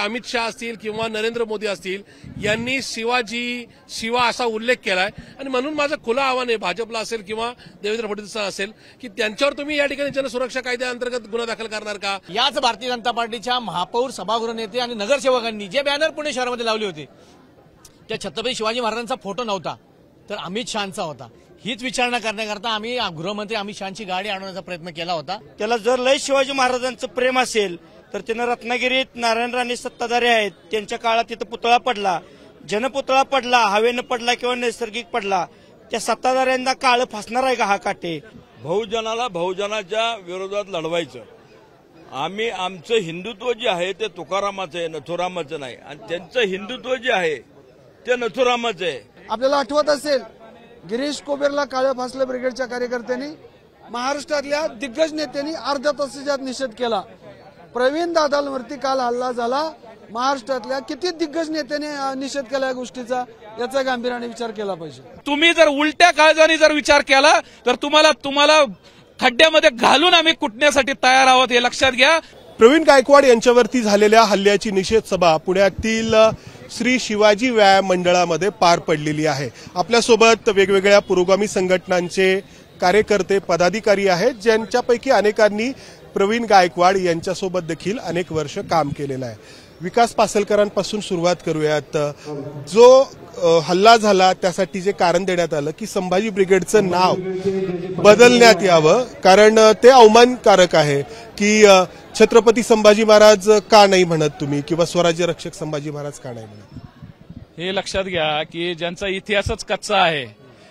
अमित शहा असतील किंवा नरेंद्र मोदी असतील यांनी शिवा असा उल्लेख केलाय आणि म्हणून माझं खुलं आव्हान आहे भाजपला असेल किंवा देवेंद्र फडणवीस असेल की त्यांच्यावर तुम्ही या ठिकाणी जनसुरक्षा कायद्याअंतर्गत गुन्हा दाखल करणार का? याच भारतीय जनता पार्टीच्या महापौर, सभागृह नेते आणि नगरसेवकांनी जे बॅनर पुणे शहरामध्ये लावले होते त्या छत्रपती शिवाजी महाराजांचा फोटो नव्हता तर अमित शहाचा होता. हीच विचारणा करण्याकरता आम्ही गृहमंत्री अमित शहाची गाडी आणण्याचा प्रयत्न केला होता. त्याला जर लय शिवाजी महाराजांचं प्रेम असेल तर त्यानं रत्नागिरीत नारायण राणे सत्ताधारी आहेत त्यांच्या काळात तिथं पुतळा पडला, जनपुतळा पडला, हवेनं पडला किंवा नैसर्गिक पडला, त्या सत्ताधाऱ्यांना काळ फासणार आहे का हा काटे? बहुजनाला बहुजनाच्या विरोधात लढवायचं. आम्ही आमचं हिंदुत्व जे आहे ते तुकारामाचं आहे, नथुरामाचं नाही. आणि त्यांचं हिंदुत्व जे आहे ते नथुरामाचं आहे. आपल्याला आठवत असेल गिरीश कोबेरला काळ्या फासले ब्रिगेडच्या कार्यकर्त्यांनी महाराष्ट्रातल्या दिग्गज नेत्यांनी अर्ध्या तासाच्या निषेध केला. प्रवीण दादांवरती काल हल्ला झाला. महाराष्ट्रातल्या किती दिग्गज नेत्यांनी निषेध केला या गोष्टीचा, याचा गांभीर्याने विचार केला पाहिजे. तुम्ही जर उलट्या काळजाने जर विचार केला तर तुम्हाला खड्ड्यामध्ये घालून आम्ही कुटण्यासाठी तयार आहोत हे लक्षात घ्या. प्रवीण गायकवाड यांच्यावरती झालेल्या हल्ल्याची निषेध सभा पुण्यातील श्री शिवाजी व्यायाम मंडळामध्ये पार पडलेली आहे. आपल्यासोबत वेगवेगळ्या पुरोगामी संघटनांचे कार्यकर्ते, पदाधिकारी आहेत ज्यांच्यापैकी अनेकांनी प्रवीण गायकवाड यांच्यासोबत देखील अनेक वर्ष काम केलेलं आहे. विकास पासलकरांपासून सुरुवात करूयात. जो हल्ला झाला त्यासाठी जे कारण देण्यात आलं की संभाजी ब्रिगेडचं नाव बदलण्यात यावं कारण ते अवमानकारक आहे की छत्रपती संभाजी महाराज का नाही म्हणत तुम्ही किंवा स्वराज्य रक्षक संभाजी महाराज का नाही म्हणत? हे लक्षात घ्या की ज्यांचा इतिहासच कच्चा आहे,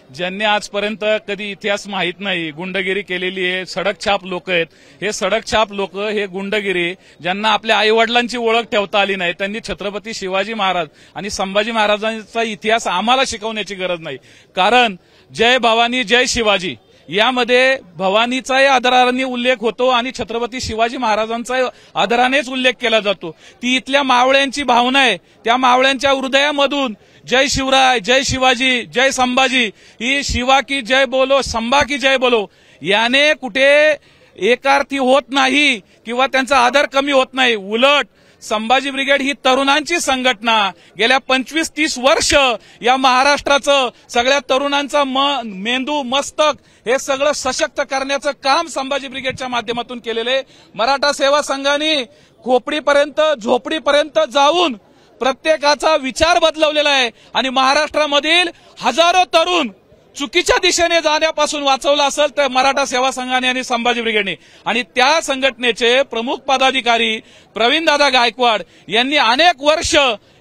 ज्यांनी आजपर्यंत कधी इतिहास माहीत नाही, गुंडगिरी केलेली आहे, सडकछाप लोक आहेत. हे सडकछाप लोक, हे गुंडगिरी, ज्यांना आपल्या आईवडिलांची ओळख ठेवता आली नाही, त्यांनी छत्रपती शिवाजी महाराज आणि संभाजी महाराजांचा इतिहास आम्हाला शिकवण्याची गरज नाही. कारण जय भवानी जय शिवाजी यामध्ये भवानीचाही आदराने उल्लेख होतो आणि छत्रपती शिवाजी महाराजांचा आदरानेच उल्लेख केला जातो. ती इथल्या मावळ्यांची भावना आहे. त्या मावळ्यांच्या हृदयामधून जय शिवराय, जय शिवाजी, जय संभाजी, ही शिवा की जय बोलो, संभा की जय बोलो याने कुठे एकार्थी होत नाही किंवा त्यांचा आदर कमी होत नाही. उलट संभाजी ब्रिगेड ही तरुणांची संघटना गेल्या 25-30 वर्ष या महाराष्ट्राचं सगळ्या तरुणांचा मेंदू, मस्तक हे सगळं सशक्त करण्याचं काम संभाजी ब्रिगेडच्या माध्यमातून केलेले. मराठा सेवा संघाने खोपडीपर्यंत, झोपडीपर्यंत जाऊन प्रत्येकाचा विचार बदलवलेला आहे आणि महाराष्ट्रामधील हजारो तरुण चुकीच्या दिशेने जाण्यापासून वाचवलं असेल तर मराठा सेवा संघाने आणि संभाजी ब्रिगेडने. आणि त्या संघटनेचे प्रमुख पदाधिकारी प्रवीणदादा गायकवाड यांनी अनेक वर्ष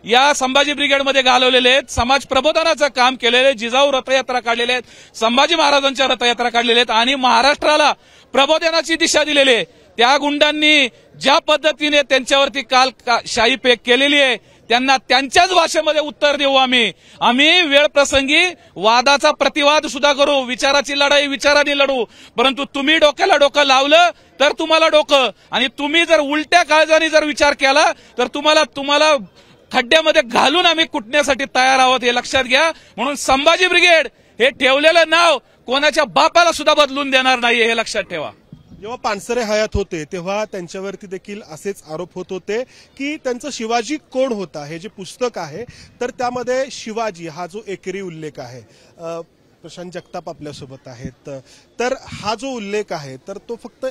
या संभाजी ब्रिगेडमध्ये घालवलेले आहेत. समाज प्रबोधनाचं काम केलेले, जिजाऊ रथयात्रा काढलेले आहेत, संभाजी महाराजांच्या रथयात्रा काढलेल्या आहेत आणि महाराष्ट्राला प्रबोधनाची दिशा दिलेली आहे. त्या गुंडांनी ज्या पद्धतीने त्यांच्यावरती काल शाही पेक केलेली आहे त्यांना त्यांच्याच भाषेमध्ये उत्तर देऊ. आम्ही वेळ प्रसंगी वादाचा प्रतिवाद सुद्धा करू, विचाराची लढाई विचाराने लढू. परंतु तुम्ही डोक्याला डोकं लावलं तर तुम्हाला डोकं, आणि तुम्ही जर उलट्या काळजाने जर विचार केला तर तुम्हाला खड्ड्यामध्ये घालून आम्ही कुटण्यासाठी तयार आहोत हे लक्षात घ्या. म्हणून संभाजी ब्रिगेड हे ठेवलेलं नाव कोणाच्या बापाला सुद्धा बदलून देणार नाही हे लक्षात ठेवा. जेव्हा पानसरे हयात होते तेव्हा त्यांच्यावरती देखील असेच आरोप होत होते की त्यांचं शिवाजी कोण होता. हे जे पुस्तक आहे तर त्यामध्ये शिवाजी हा जो एकेरी उल्लेख आहे. प्रशांत जगताप आपल्यासोबत आहेत. तर हा जो उल्लेख आहे तर तो फक्त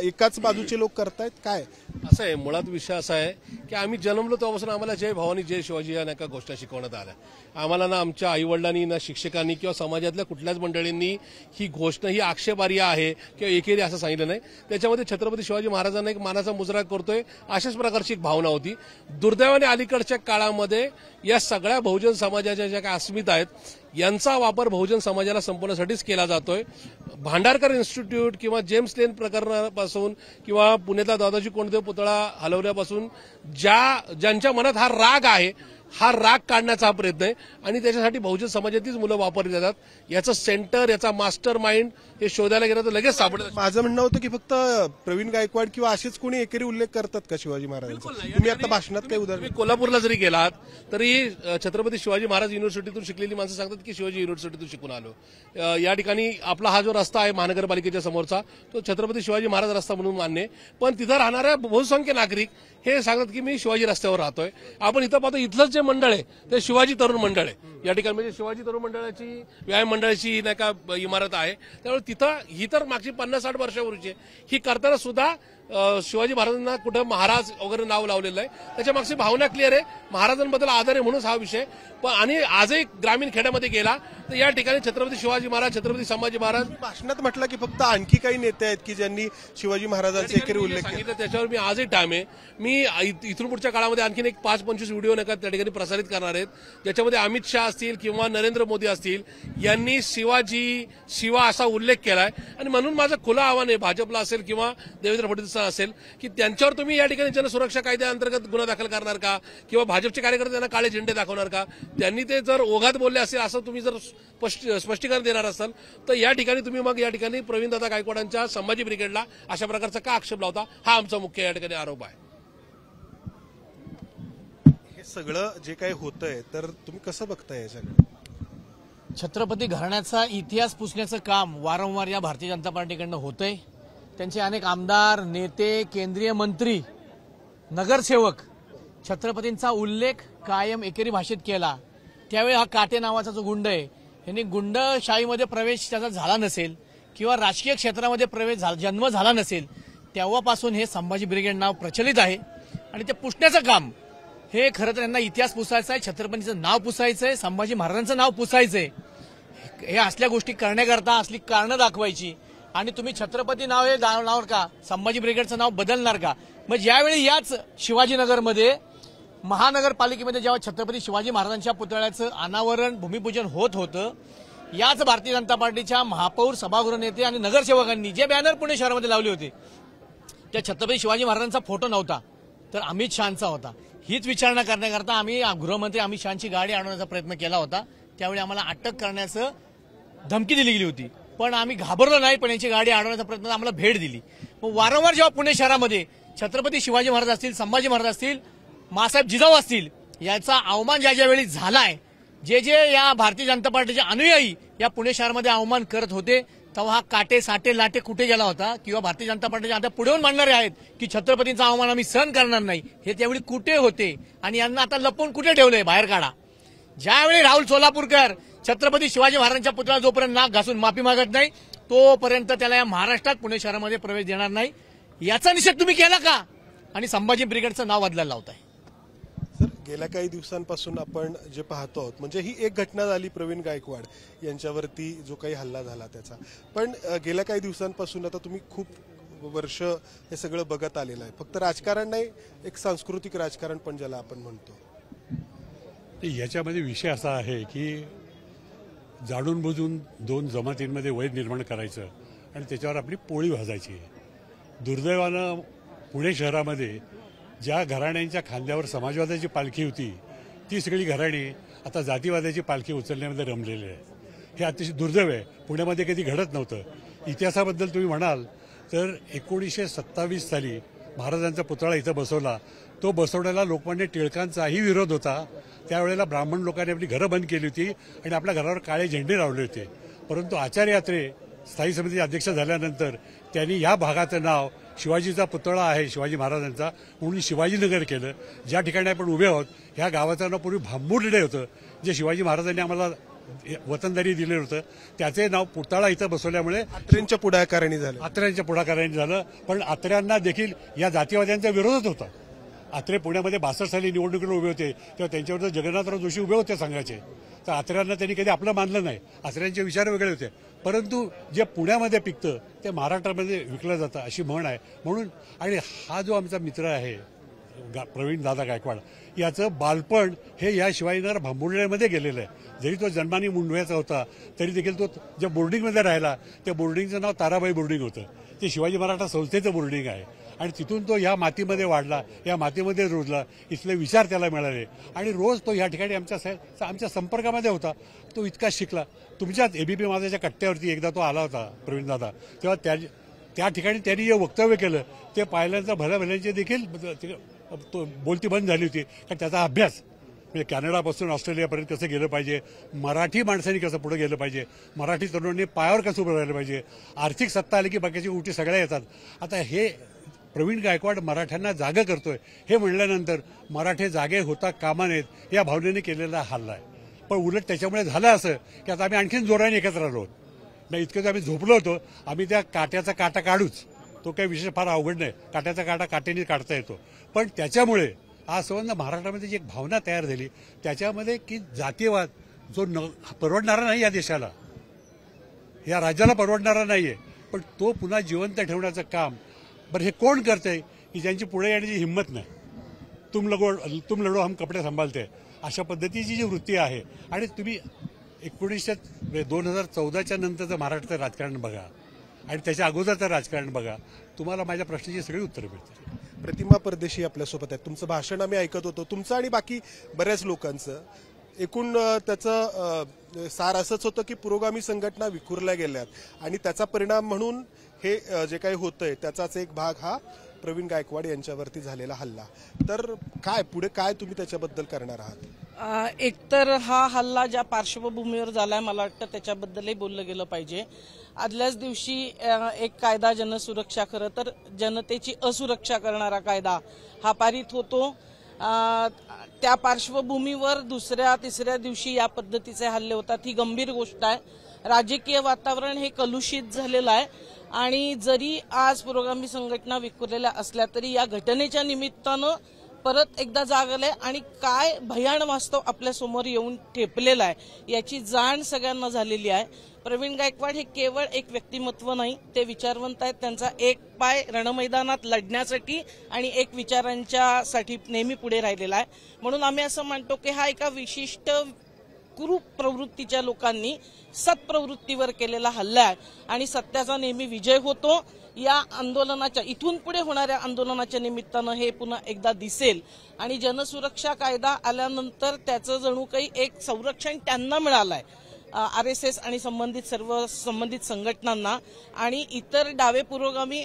एकाच बाजूचे लोक करतायत काय? असं आहे, मुळात विषय असा आहे की आम्ही जन्मलो तेव्हापासून आम्हाला जय भवानी जय शिवाजी या नका गोष्टी शिकवण्यात आल्या. आम्हाला ना आमच्या आईवडिलांनी, ना शिक्षकांनी किंवा समाजातल्या कुठल्याच मंडळींनी ही घोषणा ही आक्षेपार्ह आहे किंवा एकेरी असं सांगितलं नाही. त्याच्यामध्ये छत्रपती शिवाजी महाराजांना एक मानाचा मुजरा करतोय अशाच प्रकारची एक भावना होती. दुर्दैवाने अलीकडच्या काळामध्ये या सगळ्या बहुजन समाजाच्या ज्या काही अस्मिता आहेत यांचा वापर बहुजन समाजाला संपवण्यासाठीच केला जातोय. भांडारकर इन्स्टिट्यूट किंवा जेम्स लेन प्रकरणापासून किंवा पुण्यातला दादाजी कोंडदेव पुतळा हलवल्यापासून ज्यांच्या मनात हा राग आहे, हा राग काढण्याचा हा प्रयत्न आहे आणि त्याच्यासाठी बहुजन समाजातीलच मुलं वापरली जातात। याचं सेंटर, याचा मास्टर माइंड हे शोधायला गेलं तर लगेच सापडतं। माझं म्हणणं होतं की फक्त प्रवीण गायकवाड किंवा असेच कोणी एकेरी उल्लेख करतात का शिवाजी महाराजांचा? तुम्ही आता भाषणात काही उदाहरण तुम्ही कोल्हापूरला जरी गेलात तरी छत्रपती शिवाजी महाराज युनिव्हर्सिटीतून शिकलेली माणसं सांगतात की शिवाजी युनिव्हर्सिटीतून शिकून आलो। या ठिकाणी आपला हा जो रस्ता आहे महानगरपालिकेच्या समोरचा तो छत्रपती शिवाजी महाराज रस्ता म्हणून मान्य आहे, पण तिथं राहणाऱ्या बहुसंख्य नागरिक हे सांगतात की मी शिवाजी रस्त्यावर राहतोय। आपण इथं पाहतो इथलंच जे मंडळ आहे ते शिवाजी तरुण मंडळ आहे। या ठिकाणी म्हणजे शिवाजी तरुण मंडळाची व्यायाम मंडळाची नाही का इमारत आहे, त्यामुळे तिथं ही तर मागची 50-60 वर्षापूर्वीची आहे। ही करताना सुद्धा शिवाजी महाराजांना कुठं महाराज वगैरे नाव लावलेलं आहे, त्याच्या मागची भावना क्लिअर आहे, महाराजांबद्दल आदर आहे म्हणूनच हा विषय। पण आणि आजही ग्रामीण खेड्यामध्ये गेला तर या ठिकाणी छत्रपती शिवाजी महाराज, छत्रपती संभाजी महाराज भाषणात म्हटलं की फक्त आणखी काही नेते आहेत की ज्यांनी शिवाजी महाराजांचा एकेरी उल्लेख केला? सांगितलं त्याच्यावर मी आजही टाइम आहे। मी इथून पुढच्या काळामध्ये आणखीन एक 5-25 व्हिडिओ नका त्या ठिकाणी प्रसारित करणार आहेत, ज्याच्यामध्ये अमित शहा असतील किंवा नरेंद्र मोदी असतील यांनी शिवा असा उल्लेख केलाय। आणि म्हणून माझं खुलं आव्हान आहे भाजपला असेल किंवा देवेंद्र फडणवीस असेल की त्यांच्यावर तुम्ही या ठिकाणी जनसुरक्षा कायद्याअंतर्गत गुन्हा दाखल करणार का किंवा भाजपचे कार्यकर्ते त्यांना काळे झेंडे दाखवणार का? त्यांनी ते जर ओघात बोलले असेल असं तुम्ही जर स्पष्टीकरण देणार असाल तर या ठिकाणी तुम्ही मग या ठिकाणी प्रवीणदादा गायकवाडांच्या संभाजी ब्रिगेडला अशा प्रकारचा का आक्षेप लावता, हा आमचा मुख्य या ठिकाणी आरोप आहे। हे सगळं जे काही होतंय तर तुम्ही कसं बघताय हे सगळं? छत्रपती घराण्याचा इतिहास पुसण्याचं काम वारंवार या भारतीय जनता पार्टीकडनं होतंय। त्यांचे अनेक आमदार, नेते, केंद्रीय मंत्री, नगरसेवक छत्रपतींचा उल्लेख कायम एकेरी भाषेत केला। त्यावेळी हा काटे नावाचा जो गुंड आहे यांनी गुंडशाहीमध्ये प्रवेश त्याचा झाला नसेल किंवा राजकीय क्षेत्रामध्ये जन्म झाला नसेल तेव्हापासून हे संभाजी ब्रिगेड नाव प्रचलित आहे आणि ते पुसण्याचं काम हे खरं तर यांना इतिहास पुसायचा आहे, छत्रपतींचं नाव पुसायचं आहे, संभाजी महाराजांचं नाव पुसायचंय। हे असल्या गोष्टी करण्याकरता असली कारणं दाखवायची आणि तुम्ही छत्रपती नाव हे लावणार का, संभाजी ब्रिगेडचं नाव बदलणार का? मग ज्यावेळी याच शिवाजीनगरमध्ये महानगरपालिकेमध्ये जेव्हा छत्रपती शिवाजी महाराजांच्या पुतळ्याचं अनावरण भूमिपूजन होत होतं, याच भारतीय जनता पार्टीच्या महापौर, सभागृह नेते आणि नगरसेवकांनी जे बॅनर पुणे शहरामध्ये लावले होते त्या छत्रपती शिवाजी महाराजांचा फोटो नव्हता तर अमित शहांचा होता। हीच विचारणा करण्याकरता आम्ही गृहमंत्री अमित शहांची गाडी आणण्याचा प्रयत्न केला होता। त्यावेळी आम्हाला अटक करण्याचं धमकी दिली गेली होती, पण आम्ही घाबरलो नाही, पण यांची गाडी आणण्याचा प्रयत्न आम्हाला भेट दिली। मग वारंवार जेव्हा पुणे शहरामध्ये छत्रपती शिवाजी महाराज असतील, संभाजी महाराज असतील, मासाहेब जिजाऊ असतील याचा अवमान ज्या वेळी झालाय, जे या भारतीय जनता पार्टीचे अनुयायी या पुणे शहरामध्ये अवमान करत होते तेव्हा हा काटे साटे लाटे कुठे गेला होता किंवा भारतीय जनता पार्टीचे आता पुढे मांडणारे आहेत की छत्रपतींचा अवमान आम्ही सहन करणार नाही, हे त्यावेळी कुठे होते आणि यांना आता लपवून कुठे ठेवलंय? बाहेर काढा। ज्यावेळी राहुल सोलापूरकर छत्रपती शिवाजी महाराजांच्या पुतळ्याला जोपर्यंत नाक घासून माफी मागत नाही तोपर्यंत त्याला या महाराष्ट्रात पुणे शहरामध्ये प्रवेश देणार नाही। याचा निषेध तुम्ही केला का? आणि संभाजी ब्रिगेडचं नाव बदलायला लावताय। सर, गेल्या काही दिवसांपासून आपण जे पाहतो आहोत म्हणजे ही एक घटना झाली प्रवीण गायकवाड यांच्यावरती जो काही हल्ला झाला त्याचा, पण गेल्या काही दिवसांपासून आता तुम्ही खूप वर्ष हे सगळं बघत आलेलं आहे। फक्त राजकारण नाही, एक सांस्कृतिक राजकारण पण ज्याला आपण म्हणतो। याच्यामध्ये विषय असा आहे की जाणून बुजून दोन जमातींमध्ये वैर निर्माण करायचं आणि त्याच्यावर आपली पोळी भाजायची। दुर्दैवानं पुणे शहरामध्ये ज्या घराण्यांच्या खांद्यावर समाजवादाची पालखी होती ती सगळी घराणी आता जातीवादाची पालखी उचलण्यामध्ये रमलेली आहे। हे अतिशय दुर्दैव आहे, पुण्यामध्ये कधी घडत नव्हतं। इतिहासाबद्दल तुम्ही म्हणाल तर 1927 साली महाराजांचा पुतळा इथं बसवला, तो बसवण्याला लोकमान्य टिळकांचाही विरोध होता। त्यावेळेला ब्राह्मण लोकांनी आपली घरं बंद केली होती आणि आपल्या घरावर काळे झेंडे लावले होते, परंतु आचार्य आत्रे स्थायी समिती अध्यक्ष झाल्यानंतर त्यांनी या भागाचं नाव शिवाजीचा पुतळा आहे शिवाजी महाराजांचा म्हणून शिवाजीनगर केलं। ज्या ठिकाणी आपण उभे आहोत ह्या गावाचं नाव पूर्वी भांबुर्डे होतं, जे शिवाजी महाराजांनी आम्हाला वतनदारी दिलं होतं, त्याचे नाव पुतळा इथं बसवल्यामुळे आत्रेंच्या पुढाकाराने झालं। पण आत्र्यांना देखील या जातीवाद्यांचा विरोधच होता। आत्रे पुण्यामध्ये 62 साली निवडणुकीला उभे होते तेव्हा त्यांच्यावर जगन्नाथराव जोशी उभे होते संघाचे, तर आत्र्यांना त्यांनी कधी आपलं मानलं नाही। आत्र्यांचे विचार वेगळे होते, परंतु जे पुण्यामध्ये पिकतं ते महाराष्ट्रामध्ये विकलं जातं अशी म्हण आहे। म्हणून आणि हा जो आमचा मित्र आहे प्रवीण दादा गायकवाड याचं बालपण हे या शिवाजीनगर भांबुर्डेमध्ये गेलेलं आहे। जरी तो जन्माने मुंडव्याचा होता तरी देखील तो ज्या बोर्डिंगमध्ये राहिला त्या बोर्डिंगचं नाव ताराबाई बोर्डिंग होतं, ते शिवाजी मराठा संस्थेचं बोर्डिंग आहे आणि तिथून तो या मातीमध्ये वाढला, या मातीमध्ये रुजला, इथले विचार त्याला मिळाले आणि रोज तो या ठिकाणी आमच्या संपर्कामध्ये होता. तो इतका शिकला. तुमच्याच एबीपी माझ्याच्या कट्ट्यावरती एकदा तो आला होता प्रवीण दादा, तेव्हा त्या ठिकाणी त्यांनी जे वक्तव्य केलं ते पाहिल्यानंतर भल्याभल्यांची देखील बोलती बंद झाली होती. कारण त्याचा अभ्यास म्हणजे कॅनडापासून ऑस्ट्रेलियापर्यंत कसं गेलं पाहिजे, मराठी माणसांनी कसं पुढे गेलं पाहिजे, मराठी तरुणांनी पायावर कसं उभं राहिलं पाहिजे, आर्थिक सत्ता आली की बाकीची गोष्टी सगळ्या येतात. आता हे प्रवीण गायकवाड मराठ्यांना जागं करतोय हे म्हणल्यानंतर मराठे जागे होता कामा नयेत या भावनेने केलेला हल्ला आहे. पण उलट त्याच्यामुळे झालं असं की आता आम्ही आणखीन जोराने एकत्र आलो आहोत. नाही इतकं आम्ही झोपलो होतो, आम्ही त्या काट्याचा काटा काढूच, तो काही विशेष फार अवघड नाही, काट्याचा काटा काट्याने काढता येतो. पण त्याच्यामुळे आज संबंध महाराष्ट्रामध्ये जी एक भावना तयार झाली त्याच्यामध्ये की जातीयवाद जो परवडणारा नाही या देशाला, या राज्याला परवडणारा नाहीये, पण तो पुन्हा जिवंत ठेवण्याचं काम बरं हे कोण करतंय की ज्यांची पुढे येण्याची हिंमत नाही. तुम लढो हम कपडे सांभाळते अशा पद्धतीची जी वृत्ती आहे. आणि तुम्ही 2014च्या नंतरचं महाराष्ट्राचं राजकारण बघा आणि त्याच्या अगोदरचं राजकारण बघा, तुम्हाला माझ्या प्रश्नाची सगळी उत्तरं मिळतील. प्रतिमा परदेशी आपल्यासोबत आहेत. तुमचं भाषण आम्ही ऐकत होतो, तुमचं आणि बाकी बऱ्याच लोकांचं. एकूण त्याचं सार असंच होतं की पुरोगामी संघटना विखुरल्या गेल्यात आणि त्याचा परिणाम म्हणून हे जे काही होतंय त्याचाच एक भाग हा प्रवीण गायकवाड यांच्यावरती झालेला हल्ला. तर काय पुढे काय तुम्ही त्याच्याबद्दल करणार आहात? एकतर हा हल्ला ज्या पार्श्वभूमीवर झालाय मला वाटतं त्याच्याबद्दलही बोललं गेलं पाहिजे. आदल्याच दिवशी एक कायदा जनसुरक्षा, खरं तर जनतेची असुरक्षा करणारा कायदा हा पारित होतो. त्या पार्श्वभूमीवर दुसऱ्या तिसऱ्या दिवशी या पद्धतीचे हल्ले होतात ही गंभीर गोष्ट आहे. राजकीय वातावरण हे कलुषित झालेलं आहे आणि जरी आज पुरोगामी संघटना विखुरलेल्या असल्या तरी या घटनेच्या निमित्तानं परत एकदा जाग आलंय आणि काय भयान वास्तव आपल्या समोर येऊन ठेपलेलं आहे याची जाण सगळ्यांना झालेली आहे. प्रवीण गायकवाड हे केवळ एक व्यक्तिमत्व नाही, ते विचारवंत आहेत. त्यांचा एक पाय रणमैदानात लढण्यासाठी आणि एक विचारांच्यासाठी नेहमी पुढे राहिलेला आहे. म्हणून आम्ही असं म्हणतो की हा एका विशिष्ट कुरूप प्रवृत्तीच्या लोकांनी सत्प्रवृत्तीवर केलेला हल्ला आहे आणि सत्याचा नेहमी विजय होतो. या आंदोलनाच्या इथून पुढे होणाऱ्या आंदोलनाच्या निमित्तानं हे पुन्हा एकदा दिसेल आणि जनसुरक्षा कायदा आल्यानंतर त्याचं जणू काही एक संरक्षण त्यांना मिळालंय, RSS आणि संबंधित संघटनांना, आणि इतर डावे पुरोगामी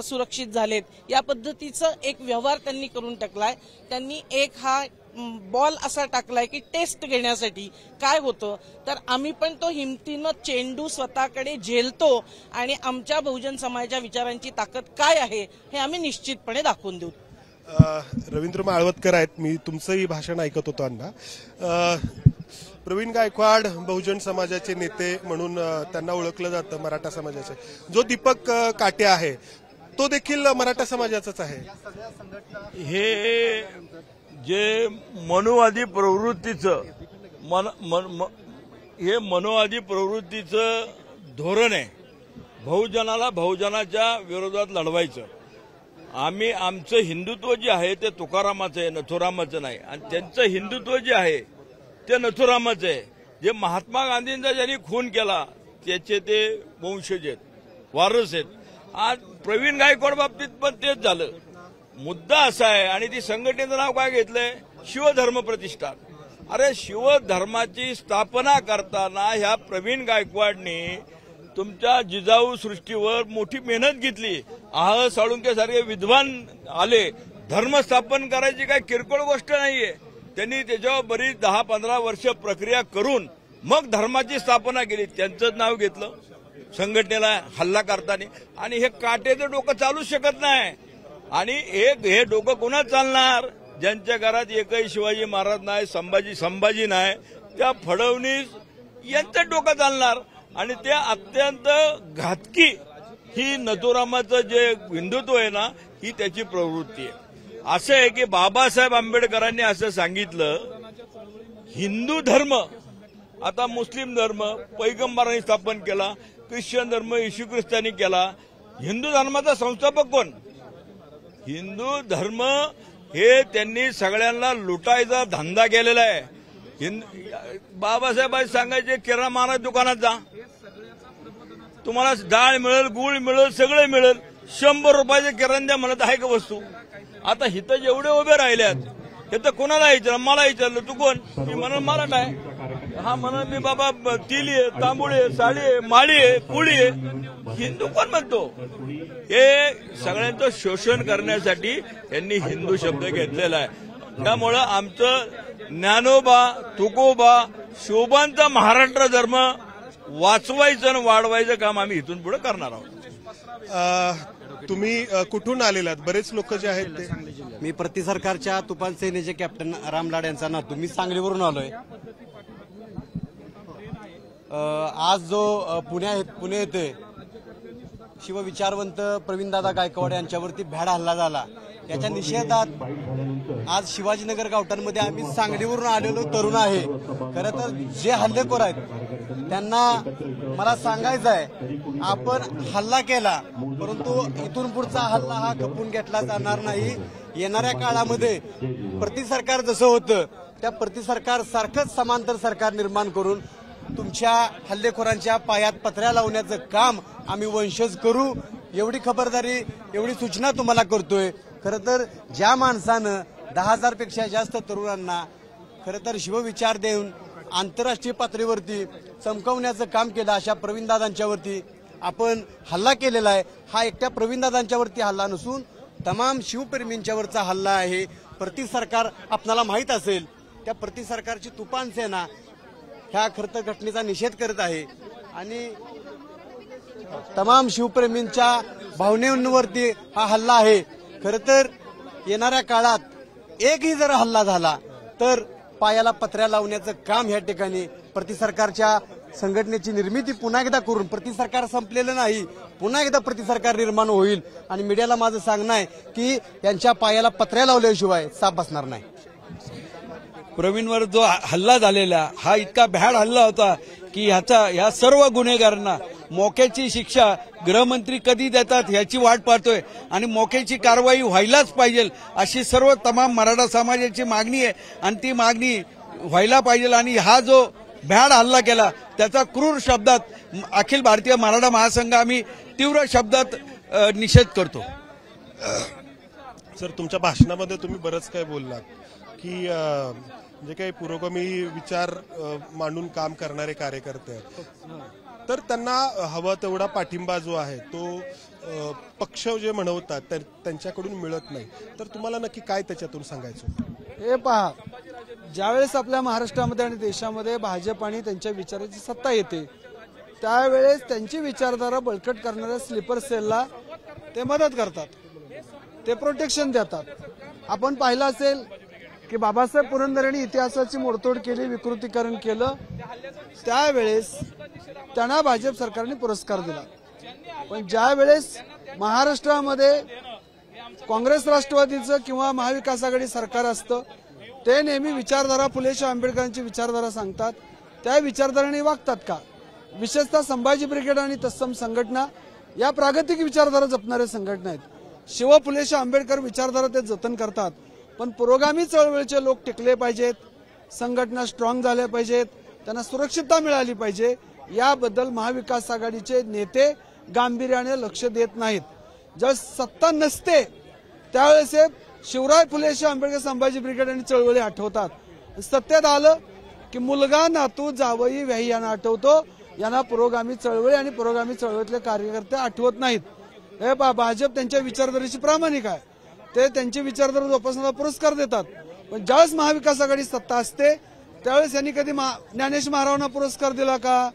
सुरक्षित झालेत या पद्धतीचं एक व्यवहार त्यांनी करून टाकलाय. त्यांनी एक हा बॉल असा टाकलाय की टेस्ट घेण्यासाठी काय होतं तर आम्ही पण तो हिमतीनं चेंडू स्वतःकडे झेलतो आणि आमच्या बहुजन समाजाच्या विचारांची ताकद काय आहे हे आम्ही निश्चितपणे दाखवून देऊ. रवींद्र माळवतकर आहेत, मी तुमचंही भाषण ऐकत होतो अण्णा. प्रवीण गायकवाड बहुजन समाजाचे नेते म्हणून त्यांना ओळखलं जातं, मराठा समाजाचे. जो दीपक काटे आहे तो देखील मराठा समाजाचाच आहे. हे जे मनुवादी प्रवृत्तीचं हे मनोवादी प्रवृत्तीचं धोरण आहे. बहुजनाला बहुजनाच्या विरोधात लढवायचं. आम्ही आमचं हिंदुत्व जे आहे ते तुकारामाचं आहे, नथुरामाचं नाही. आणि त्यांचं हिंदुत्व जे आहे ते नथुरामाचं आहे. जे महात्मा गांधींचा ज्यांनी खून केला त्याचे ते वंशज आहेत, वारस आहेत. आज प्रवीण गायकवाड बाबतीत पण तेच झालं. मुद्दा असा आहे आणि ती संघटनेचं नाव काय घेतलंय, शिवधर्म प्रतिष्ठान. अरे शिवधर्माची स्थापना करताना ह्या प्रवीण गायकवाडनी तुमच्या जिजाऊ सृष्टीवर मोठी मेहनत घेतली. साळुंके सारखे विद्वान आले. धर्म स्थापन करायची काय किरकोळ गोष्ट नाहीये. त्यांनी त्याच्यावर बरीच 10-15 वर्ष प्रक्रिया करून मग धर्माची स्थापना केली. त्यांचंच नाव घेतलं संघटनेला हल्ला करताना. आणि हे काटेचं डोकं चालूच शकत नाही. आणि हे डोकं कोणा चालणार, ज्यांच्या घरात एकही शिवाजी महाराज नाही, संभाजी नाही, त्या फडणवीस यांचं डोकं चालणार. आणि ते अत्यंत घातकी ही नथुरामाचं जे हिंदुत्व आहे ना ही त्याची प्रवृत्ती आहे. असं आहे की बाबासाहेब आंबेडकरांनी असं सांगितलं, हिंदू धर्म आता मुस्लिम धर्म पैगंबरांनी स्थापन केला, ख्रिश्चन धर्म येशू ख्रिस्तांनी केला. हिंदू धर्माचा संस्थापक कोण? हिंदू धर्म हे त्यांनी सगळ्यांना लुटायचा धंदा केलेला आहे. बाबासाहेब सांगायचे किराणा मालाच्या दुकानात जा, तुम्हाला डाळ मिळेल, गूळ मिळेल, सगळं मिळेल. 100 रुपयाचे किराणा द्या म्हणत आहे का वस्तू? आता हिथं जेवढे उभे राहिल्यात हे तर कोणाला विचारलं? मला विचारलं तू कोण? मी म्हणून मला काय हा म्हणून मी बाबा तिली आहे, तांबूळ आहे, साडी आहे, माळी आहे, पुळी आहे. हिंदू कोण म्हणतो? हे सगळ्यांचं शोषण करण्यासाठी यांनी हिंदू शब्द घेतलेला आहे. त्यामुळं आमचं ज्ञानोबा, तुकोबा, शोभांचा महाराष्ट्र धर्म वाचवायचं आणि वाढवायचं काम आम्ही इथून पुढे करणार आहोत. तुम्ही कुठून आलेलात? बरेच लोक जे आहेत ते. मी प्रति सरकारच्या तुफान सेनेचे कॅप्टन राम लाड यांचा नातू. मी सांगलीवरून आलोय. आज जो पुणे येथे शिवविचारवंत प्रवीणदादा गायकवाड यांच्यावरती भ्याड हल्ला झाला त्याच्या निषेधात आज शिवाजीनगर गावठाणमध्ये आम्ही सांगलीवरून आलेलो तरुण आहे. खरं तर जे हल्लेखोर आहेत त्यांना मला सांगायचं आहे, आपण हल्ला केला परंतु इथून पुढचा हल्ला हा खपून घेतला जाणार नाही. येणाऱ्या काळामध्ये प्रतिसरकार जसं होतं त्या प्रतिसरकार सारखंच समांतर सरकार निर्माण करून तुमच्या हल्लेखोरांच्या पायात पत्र्या लावण्याचं काम आम्ही वंशज करू. एवढी खबरदारी, एवढी सूचना तुम्हाला करतोय. खरं तर ज्या माणसानं 10,000 पेक्षा जास्त तरुणांना खरं तर शिवविचार देऊन आंतरराष्ट्रीय पातळीवरती चमकवण्याचं काम केलं अशा प्रवीणदादांच्यावरती आपण हल्ला केलेला आहे. हा एकट्या प्रवीणदादांच्यावरती हल्ला नसून तमाम शिवप्रेमींच्यावरचा हल्ला आहे. प्रतिसरकार आपल्याला माहीत असेल त्या प्रतिसरकारची तुफान सेना ह्या खरं तर घटनेचा निषेध करत आहे आणि तमाम शिवप्रेमींच्या भावनेवरती हा हल्ला आहे. खरं तर येणाऱ्या काळात एकही जर हल्ला झाला तर पायाला पत्र्या लावण्याचं काम ह्या ठिकाणी प्रतिसरकारच्या संघटनेची निर्मिती पुन्हा एकदा करून, प्रतिसरकार संपलेलं नाही, पुन्हा एकदा प्रतिसरकार निर्माण होईल. आणि मीडियाला माझं सांगणं आहे की यांच्या पायाला पत्र्या लावल्याशिवाय साप बसणार नाही. प्रवीणवर जो हल्ला झालेला हा इतका भ्याड हल्ला होता की ह्या सर्व गुन्हेगारांना मोक्याची शिक्षा गृहमंत्री कधी देतात ह्याची वाट पाहतोय आणि मोक्याची कारवाई व्हायलाच पाहिजे अशी सर्व तमाम मराठा समाजाची मागणी आहे आणि ती मागणी व्हायला पाहिजे. आणि हा जो भ्याड हल्ला केला त्याचा क्रूर शब्दात अखिल भारतीय मराठा महासंघ आम्ही तीव्र शब्दात निषेध करतो. सर, तुमच्या भाषणामध्ये तुम्ही बरंच काय बोललात की जे काही पुरोगामी विचार मांडून काम करणारे कार्यकर्ते आहेत तर त्यांना हवा तेवढा पाठिंबा जो आहे तो पक्ष जे म्हणवतात त्यांच्याकडून मिळत नाही. तर तुम्हाला नक्की काय त्याच्यातून सांगायचं? हे पहा, ज्यावेळेस आपल्या महाराष्ट्रामध्ये आणि देशामध्ये भाजप आणि त्यांच्या विचाराची सत्ता येते त्यावेळेस त्यांची विचारधारा बळकट करणाऱ्या स्लीपर सेलला ते मदत करतात, ते प्रोटेक्शन देतात. आपण पाहिलं असेल की बाबासाहेब पुरंदरेंनी इतिहासाची मोडतोड केली, विकृतीकरण केलं, त्यावेळेस त्यांना भाजप सरकारने पुरस्कार दिला. पण ज्या वेळेस महाराष्ट्रामध्ये काँग्रेस राष्ट्रवादीचं किंवा महाविकास आघाडी सरकार असतं ते नेहमी विचारधारा फुलेशाह आंबेडकरांची विचारधारा सांगतात, त्या विचारधारेने वागतात का? विशेषतः संभाजी ब्रिगेड आणि तत्सम संघटना या प्रागतिक विचारधारा जपणाऱ्या संघटना आहेत. शिव फुलेशाह आंबेडकर विचारधारा ते जतन करतात. पण पुरोगामी चळवळीचे लोक टिकले पाहिजेत, संघटना स्ट्रॉंग झाल्या पाहिजेत, त्यांना सुरक्षितता मिळाली पाहिजे, याबद्दल महाविकास आघाडीचे नेते गांभीर्याने लक्ष देत नाहीत. ज्या सत्ता नसते त्यावेळेस शिवराय फुलेशाह आंबेडकर संभाजी ब्रिगेड आणि चळवळी आठवतात. सत्तेत आलं की मुलगा नातू जावई व्याही यांना आठवतो, यांना पुरोगामी चळवळी आणि पुरोगामी चळवळीतले कार्यकर्ते आठवत नाहीत. हे भाजप त्यांच्या विचारधारेशी प्रामाणिक आहे, ते त्यांची विचारधारा जोपासण्याला पुरस्कार देतात. पण ज्यावेळेस महाविकास आघाडी सत्ता असते त्यावेळेस यांनी कधी ज्ञानेश महारावांना पुरस्कार दिला का?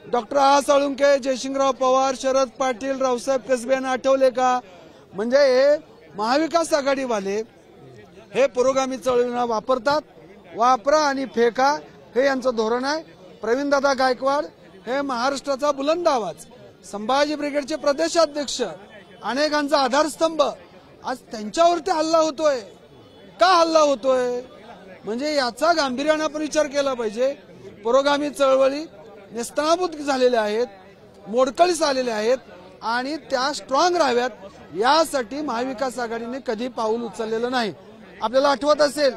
डॉक्टर आ साळुंके, जयसिंगराव पवार, शरद पाटील, रावसाहेब कसबे यांना आठवले का? म्हणजे हे महाविकास आघाडीवाले हे पुरोगामी चळवळीला वापरतात, वापरा आणि फेका हे यांचं धोरण आहे. प्रवीणदादा गायकवाड हे महाराष्ट्राचा बुलंद आवाज, संभाजी ब्रिगेडचे प्रदेशाध्यक्ष, अनेकांचा आधारस्तंभ, आज त्यांच्यावरती हल्ला होतोय. का हल्ला होतोय? म्हणजे याचा गांभीर्याने आपण विचार केला पाहिजे. पुरोगामी चळवळी नेस्तनाबूत झालेल्या आहेत, मोडकळीस आलेल्या आहेत आणि त्या स्ट्रॉंग राहाव्यात यासाठी महाविकास आघाडीने कधी पाऊल उचललेलं नाही. आपल्याला आठवत असेल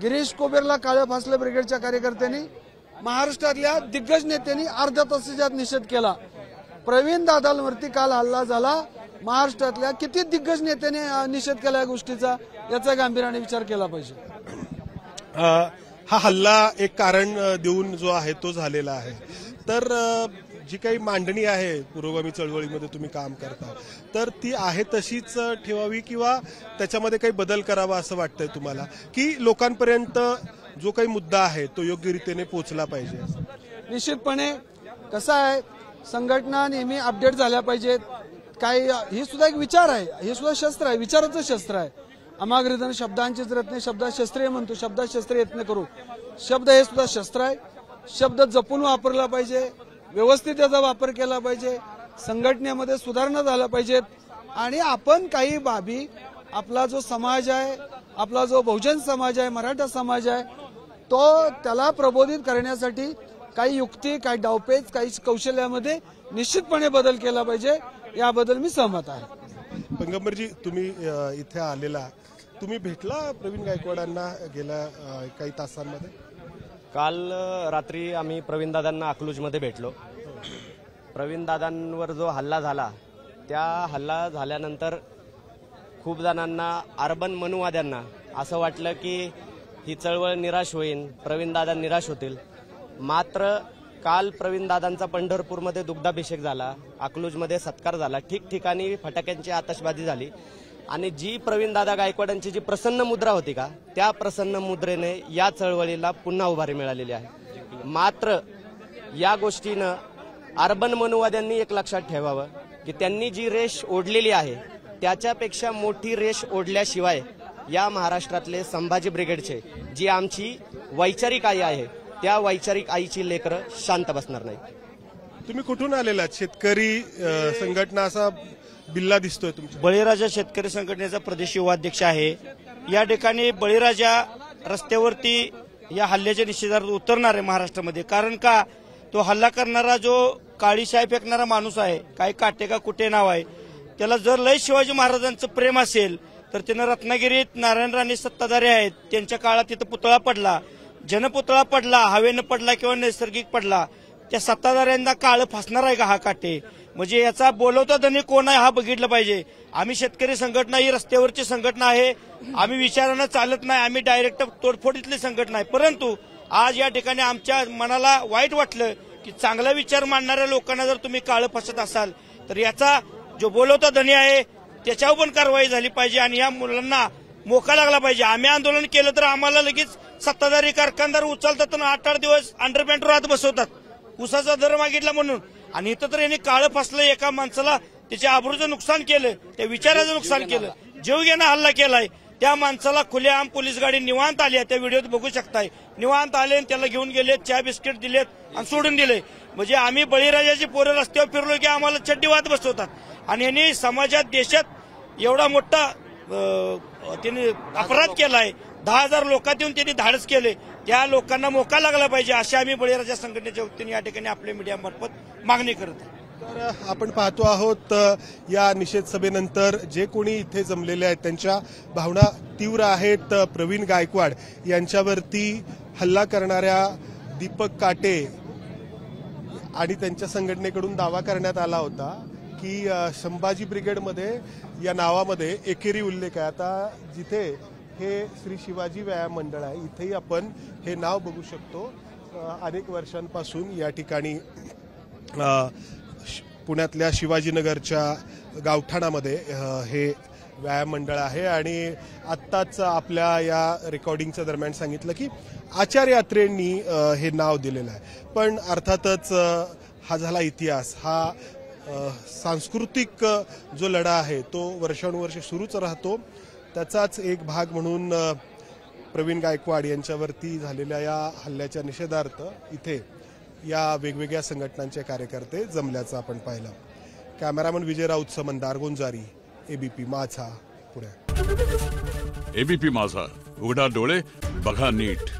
गिरीश कोबेरला काळ्या फासले ब्रिगेडच्या कार्यकर्त्यांनी महाराष्ट्रातल्या दिग्गज नेत्यांनी अर्ध्या तासाच्या आत निषेध केला. प्रवीण दादांवरती काल हल्ला झाला महाराष्ट्रातल्या किती दिग्गज नेत्याने निषेध केला या गोष्टीचा, याचा गांभीर्याने विचार केला पाहिजे. हा हल्ला एक कारण देऊन जो आहे तो झालेला आहे. तर जी काही मांडणी आहे पुरोगामी चळवळीमध्ये तुम्ही काम करता, तर ती आहे तशीच ठेवावी किंवा त्याच्यामध्ये काही बदल करावा असं वाटतंय तुम्हाला, की लोकांपर्यंत जो काही मुद्दा आहे तो योग्य रीतीने पोहोचला पाहिजे? निश्चितपणे कसं आहे, संघटना नेहमी अपडेट झाल्या पाहिजेत. काही ही सुद्धा एक विचार आहे, हे सुद्धा शस्त्र आहे, विचाराचं शस्त्र आहे. अमागरिधन शब्दांचीच रत्ने शब्दात शस्त्रे म्हणतो, शब्दात शस्त्रे यत्न करू. शब्द हे सुद्धा शस्त्र आहे. शब्द जपून वापरला पाहिजे, व्यवस्थित त्याचा वापर केला पाहिजे. संघटनेमध्ये सुधारणा झाल्या पाहिजेत आणि आपण काही बाबी, आपला जो समाज आहे, आपला जो बहुजन समाज आहे, मराठा समाज आहे, तो त्याला प्रबोधित करण्यासाठी काही युक्ती, काही डावपेच, काही कौशल्यामध्ये निश्चितपणे बदल केला पाहिजे. याबद्दल मी सहमत आहे. पंगंबरजी, तुम्ही इथे आलेला, तुम्ही भेटला प्रवीण गायकवाडांना गेल्या काही तासांमध्ये? काल रात्री आम्ही प्रवीण दादांना अकलूजमध्ये भेटलो. प्रवीण दादांवर जो हल्ला झाला, त्या हल्ला झाल्यानंतर खूप जणांना, अर्बन मनुवाद्यांना असं वाटलं की ही चळवळ निराश होईल, प्रवीण दादा निराश होतील. मात्र काल प्रवीण दादांचा पंढरपूरमध्ये दुग्धाभिषेक झाला, अकलूजमध्ये सत्कार झाला, ठिकठिकाणी फटाक्यांची आतषबाजी झाली आणि जी प्रवीण दादा गायकवाडांची जी प्रसन्न मुद्रा होती का, त्या प्रसन्न मुद्रेने या चळवळीला पुन्हा उभारी मिळालेली आहे. मात्र या गोष्टीनं अर्बन मनुवाद्यांनी एक लक्षात ठेवावं की त्यांनी जी रेष ओढलेली आहे त्याच्यापेक्षा मोठी रेष ओढल्याशिवाय या महाराष्ट्रातले संभाजी ब्रिगेडचे, जी आमची वैचारिक आई आहे, त्या वैचारिक आईची लेकरं शांत बसणार नाही. तुम्ही कुठून आलेला? शेतकरी संघटना असा बिल्ला दिसतोय तुमचा. बळीराजा शेतकरी संघटनेचा प्रदेश युवाध्यक्ष आहे. या ठिकाणी बळीराजा रस्त्यावरती या हल्ल्याच्या निषेधार्थ उतरणार आहे महाराष्ट्रामध्ये. कारण का, तो हल्ला करणारा जो काळी शाई फेकणारा माणूस आहे, काही काटे का कुठे नाव आहे, त्याला जर लय शिवाजी महाराजांचं प्रेम असेल तर त्यानं रत्नागिरीत नारायण राणे सत्ताधारी आहेत, त्यांच्या काळात तिथं पुतळा पडला, जनपुतळा पडला, हवेनं पडला किंवा नैसर्गिक पडला, त्या सत्ताधाऱ्यांना काळं फासणार आहे का हा काटे? म्हणजे याचा बोलवता धनी कोण आहे हा बघितलं पाहिजे. आम्ही शेतकरी संघटना ही रस्त्यावरची संघटना आहे, आम्ही विचारानं चालत नाही, आम्ही डायरेक्ट तोडफोडीतली संघटना आहे. परंतु आज या ठिकाणी आमच्या मनाला वाईट वाटलं की चांगला विचार मांडणाऱ्या लोकांना जर तुम्ही काळं फासत असाल तर याचा जो बोलवता धनी आहे त्याच्यावर पण कारवाई झाली पाहिजे आणि या मुलांना मोका लागला पाहिजे. आम्ही आंदोलन केलं तर आम्हाला लगेच सत्ताधारी कारखानदार उचलतात आणि 8-8 दिवस अंडरपॅन्टवर आत बसवतात, उसाचा दर मागितला म्हणून. आणि इथं तर यांनी काळं फासलं, एका माणसाला त्याच्या आबरूचं नुकसान केलं, त्या विचाराचं नुकसान केलं, जीवघेणा हल्ला केलाय. त्या माणसाला खुलेआम पोलीस गाडी निवांत आली, त्या व्हिडिओत बघू शकताय, निवांत आले आणि त्याला घेऊन गेले, चहा बिस्किट दिलेत आणि सोडून दिले. म्हणजे आम्ही बळीराजाची पोरं रस्त्यावर फिरलो की आम्हाला चड्डी वाद बसवतात. आणि यांनी समाजात, देशात एवढा मोठा त्यांनी अपराध केलाय. 10,000 लोकात येऊन त्यांनी धाडस केले. त्या लोकांना मोका लागला पाहिजे अशी आम्ही बळीराजा संघटनेच्या वतीने या ठिकाणी आपल्या मीडियामार्फत मागणी करत. तर आपण पाहतो आहोत या निषेध सभेनंतर जे कोणी इथे जमलेले आहेत त्यांच्या भावना तीव्र आहेत. प्रवीण गायकवाड यांच्यावरती हल्ला करणाऱ्या दीपक काटे आणि त्यांच्या संघटनेकडून दावा करण्यात आला होता की संभाजी ब्रिगेडमध्ये या नावामध्ये एकेरी उल्लेख आहे. आता जिथे हे श्री शिवाजी व्यायाम मंडळ आहे, इथेही आपण हे नाव बघू शकतो. अनेक वर्षांपासून या ठिकाणी पुण्यातल्या शिवाजीनगरच्या गावठाणामध्ये हे व्यायाम मंडळ आहे. आणि आत्ताच आपल्या या रेकॉर्डिंगच्या दरम्यान सांगितलं की आचार्य अत्रेंनी हे नाव दिलेलं आहे. पण अर्थातच हा झाला इतिहास. हा सांस्कृतिक जो लढा आहे तो वर्षानुवर्षे सुरूच राहतो. त्याचाच एक भाग म्हणून प्रवीण गायकवाड यांच्यावरती झालेल्या या हल्ल्याच्या निषेधार्थ इथे या वेगवेगळ्या संघटनांचे कार्यकर्ते जमल्याचं आपण पाहिलं. कॅमेरामन विजय राऊतसह मंदार गोंजारी, एबीपी माझा, पुणे. एबीपी माझा, उघडा डोळे बघा नीट.